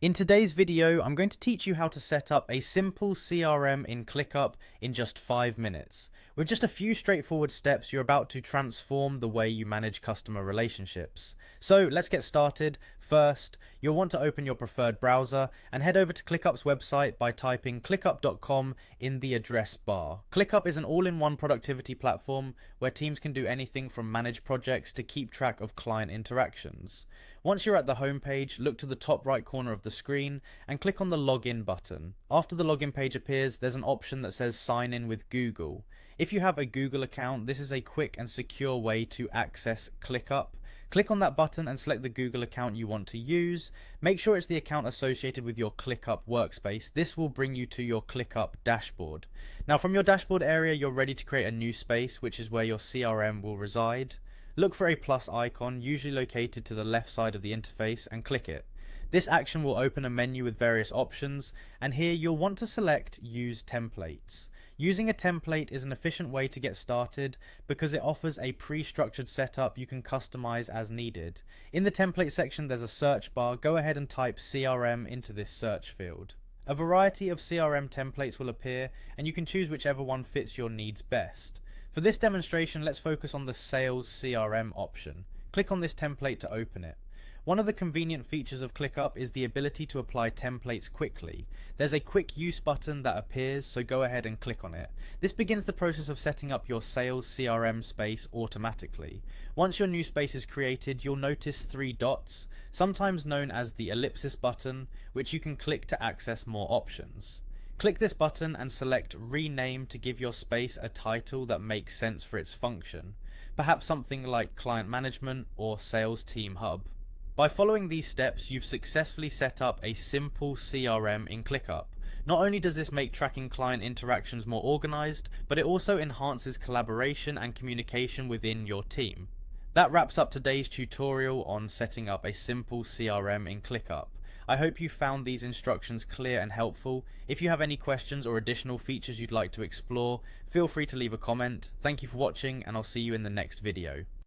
In today's video, I'm going to teach you how to set up a simple CRM in Clickup in just 5 minutes. With just a few straightforward steps, you're about to transform the way you manage customer relationships. So let's get started. First, you'll want to open your preferred browser and head over to Clickup's website by typing clickup.com in the address bar. Clickup is an all-in-one productivity platform where teams can do anything from manage projects to keep track of client interactions. Once you're at the home page, look to the top right corner of the screen and click on the login button. After the login page appears, there's an option that says sign in with Google. If you have a Google account, this is a quick and secure way to access Clickup. Click on that button and select the Google account you want to use. Make sure it's the account associated with your Clickup workspace. This will bring you to your Clickup dashboard. Now from your dashboard area, you're ready to create a new space, which is where your CRM will reside. Look for a plus icon, usually located to the left side of the interface, and click it. This action will open a menu with various options, and here you'll want to select Use Templates. Using a template is an efficient way to get started because it offers a pre-structured setup you can customize as needed. In the template section there's a search bar. Go ahead and type CRM into this search field. A variety of CRM templates will appear, and you can choose whichever one fits your needs best. For this demonstration, let's focus on the Sales CRM option. Click on this template to open it. One of the convenient features of Clickup is the ability to apply templates quickly. There's a quick use button that appears, so go ahead and click on it. This begins the process of setting up your Sales CRM space automatically. Once your new space is created, you'll notice 3 dots, sometimes known as the ellipsis button, which you can click to access more options. Click this button and select Rename to give your space a title that makes sense for its function, perhaps something like Client Management or Sales Team Hub. By following these steps, you've successfully set up a simple CRM in Clickup. Not only does this make tracking client interactions more organized, but it also enhances collaboration and communication within your team. That wraps up today's tutorial on setting up a simple CRM in Clickup. I hope you found these instructions clear and helpful. If you have any questions or additional features you'd like to explore, feel free to leave a comment. Thank you for watching, and I'll see you in the next video.